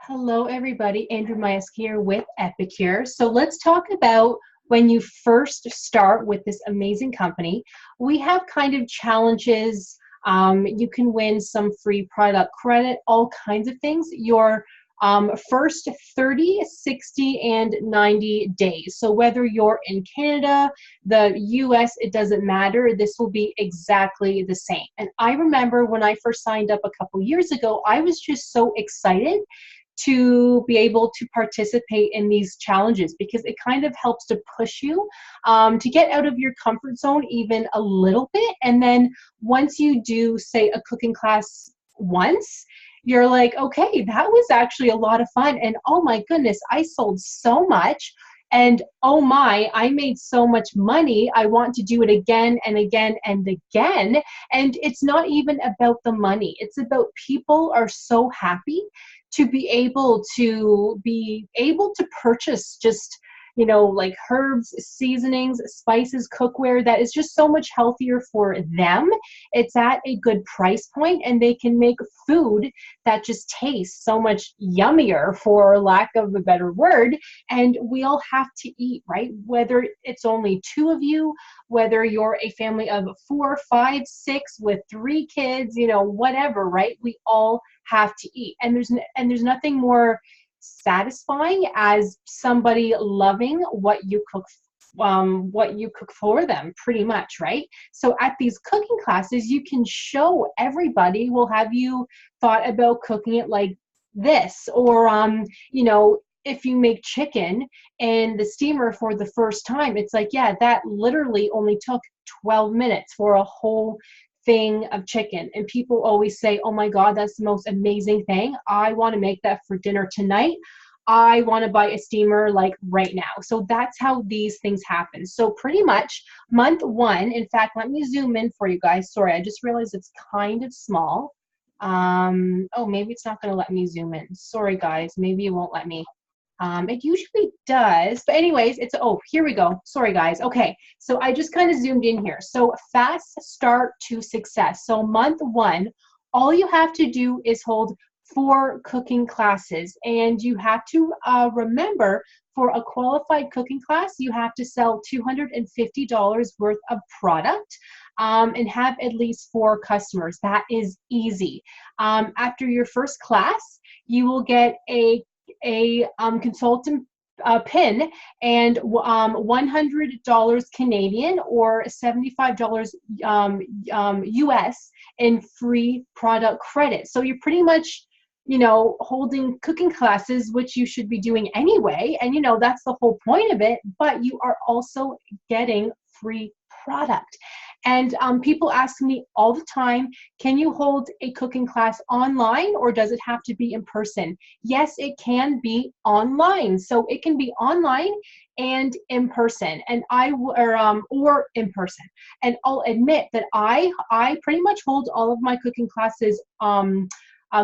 Hello, everybody. Andrew Myers here with Epicure. So let's talk about when you first start with this amazing company. We have kind of challenges. You can win some free product credit, all kinds of things. Your first 30, 60, and 90 days. So whether you're in Canada, the US, it doesn't matter. This will be exactly the same. And I remember when I first signed up a couple years ago, I was just so excited to be able to participate in these challenges because it kind of helps to push you to get out of your comfort zone even a little bit. And then once you do, say, a cooking class once, you're like, okay, that was actually a lot of fun. And oh my goodness, I sold so much. And oh my, I made so much money. I want to do it again and again and again. And it's not even about the money. It's about people are so happy to be able to purchase just, like herbs, seasonings, spices, cookware that is just so much healthier for them. It's at a good price point and they can make food that just tastes so much yummier, for lack of a better word. And we all have to eat, right? Whether it's only two of you, whether you're a family of 4, 5, 6 with 3 kids, whatever, right? We all have to eat. And there's nothing more satisfying as somebody loving what you cook for them, pretty much, right? So at these cooking classes, you can show everybody, will have you thought about cooking it like this? Or if you make chicken in the steamer for the first time, it's like, yeah, that literally only took 12 minutes for a whole thing of chicken. And people always say, oh my God, that's the most amazing thing. I want to make that for dinner tonight. I want to buy a steamer like right now. So that's how these things happen. So pretty much month 1, in fact, let me zoom in for you guys. Sorry, I just realized it's kind of small. Oh, maybe it's not going to let me zoom in. Sorry, guys, maybe it won't let me. It usually does, but anyways, oh, here we go. Sorry, guys. Okay, so I just kind of zoomed in here. So fast start to success. So month 1, all you have to do is hold 4 cooking classes, and you have to remember, for a qualified cooking class, you have to sell $250 worth of product and have at least 4 customers. That is easy. After your first class, you will get a consultant pin and $100 Canadian or $75 US in free product credit. So you're pretty much, holding cooking classes, which you should be doing anyway. And, that's the whole point of it, but you are also getting free product. And people ask me all the time, can you hold a cooking class online or does it have to be in person? Yes, it can be online. So it can be online and in person, and or in person. And I'll admit that I pretty much hold all of my cooking classes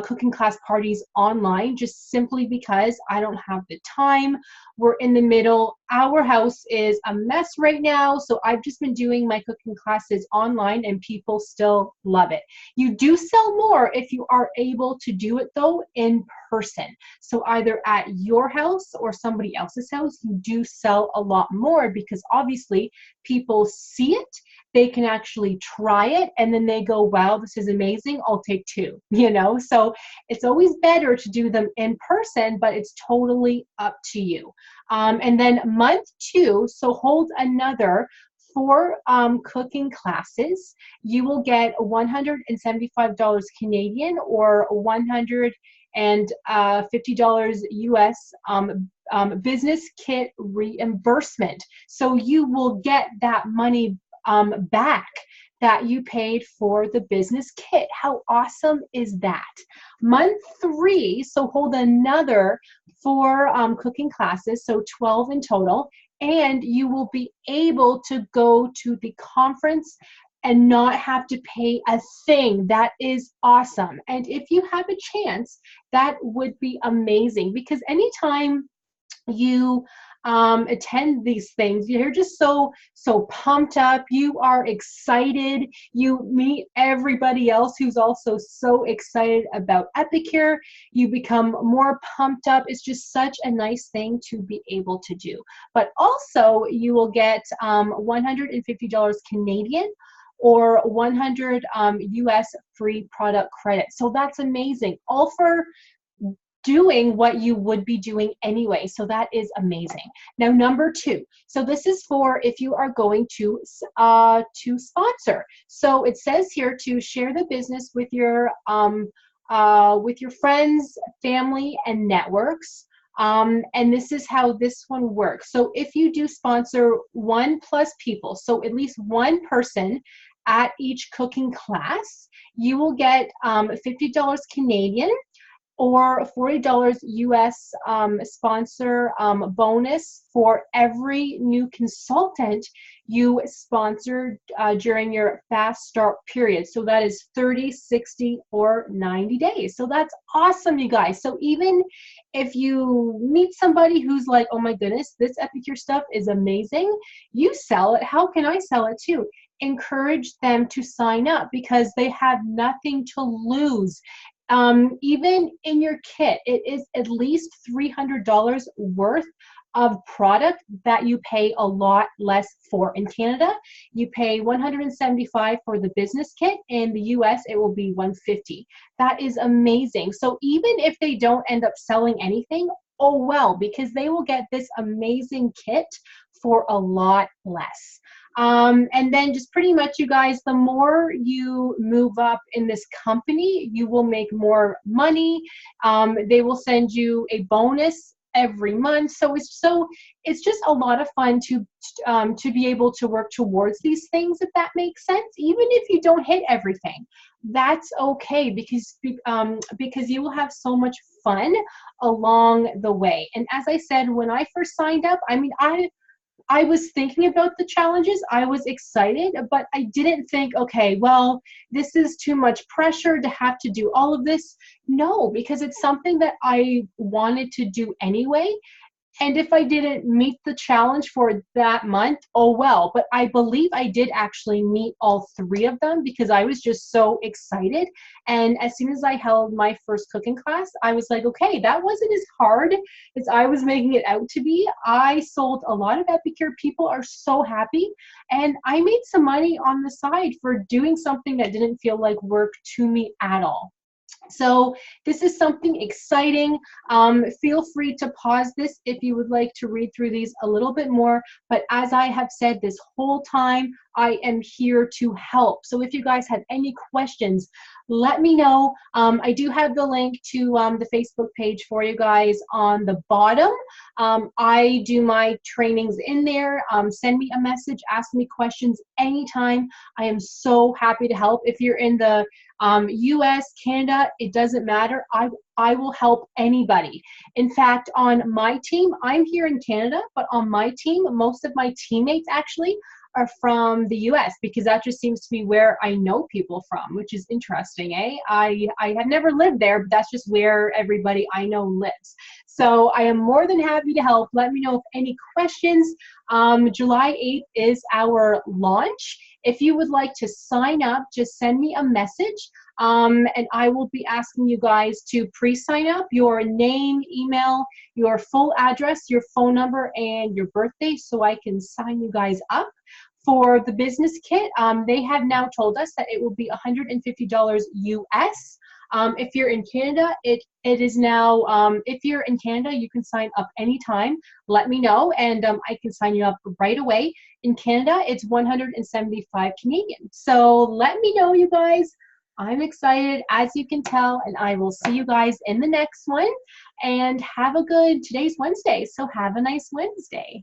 cooking class parties online, just simply because I don't have the time. We're in the middle. Our house is a mess right now, so I've just been doing my cooking classes online and people still love it. You do sell more if you are able to do it though in person. So either at your house or somebody else's house, you do sell a lot more because obviously people see it, they can actually try it, and then they go, wow, this is amazing, I'll take 2, So it's always better to do them in person, but it's totally up to you. And then month 2, so hold another 4 cooking classes. You will get $175 Canadian or $150 US business kit reimbursement. So you will get that money back that you paid for the business kit. How awesome is that? Month 3, so hold another 4 cooking classes, so 12 in total, and you will be able to go to the conference and not have to pay a thing. That is awesome. And if you have a chance, that would be amazing, because anytime you attend these things. You're just so pumped up. You are excited. You meet everybody else who's also so excited about Epicure. You become more pumped up. It's just such a nice thing to be able to do. But also, you will get $150 Canadian or 100 US free product credit. So that's amazing. All for doing what you would be doing anyway. So that is amazing. Now, number 2. So this is for if you are going to sponsor. So it says here to share the business with your friends, family, and networks. And this is how this one works. So if you do sponsor 1+ people, so at least one person at each cooking class, you will get $50 Canadian or $40 US sponsor bonus for every new consultant you sponsored during your fast start period. So that is 30, 60, or 90 days. So that's awesome, you guys. So even if you meet somebody who's like, oh my goodness, this Epicure stuff is amazing, you sell it, how can I sell it too? Encourage them to sign up because they have nothing to lose. Even in your kit, it is at least $300 worth of product that you pay a lot less for. In Canada, you pay $175 for the business kit. In the US, it will be $150. That is amazing. So even if they don't end up selling anything, oh well, because they will get this amazing kit for a lot less. And then just pretty much, you guys, the more you move up in this company, you will make more money. They will send you a bonus every month. So it's just a lot of fun to be able to work towards these things, if that makes sense. Even if you don't hit everything, that's okay because you will have so much fun along the way. And as I said, when I first signed up, I mean, I was thinking about the challenges. I was excited, but I didn't think, okay, well, this is too much pressure to have to do all of this. No, because it's something that I wanted to do anyway. And if I didn't meet the challenge for that month, oh well. But I believe I did actually meet all 3 of them because I was just so excited. And as soon as I held my first cooking class, I was like, okay, that wasn't as hard as I was making it out to be. I sold a lot of Epicure. People are so happy. And I made some money on the side for doing something that didn't feel like work to me at all. So this is something exciting. Feel free to pause this if you would like to read through these a little bit more. But as I have said this whole time, I am here to help. So if you guys have any questions, let me know. I do have the link to the Facebook page for you guys on the bottom. I do my trainings in there. Send me a message, ask me questions anytime. I am so happy to help. If you're in the US, Canada, it doesn't matter. I will help anybody. In fact, on my team, I'm here in Canada, but on my team, most of my teammates actually are from the US because that just seems to be where I know people from, which is interesting, eh? I have never lived there, but that's just where everybody I know lives. So I am more than happy to help. Let me know if any questions. July 8th is our launch. If you would like to sign up, just send me a message. And I will be asking you guys to pre-sign up your name, email, your full address, your phone number, and your birthday so I can sign you guys up for the business kit. They have now told us that it will be $150 US. If you're in Canada, it is now, if you're in Canada, you can sign up anytime. Let me know, and I can sign you up right away. In Canada, it's 175 Canadian. So let me know, you guys. I'm excited, as you can tell, and I will see you guys in the next one. And have a good, today's Wednesday, so have a nice Wednesday.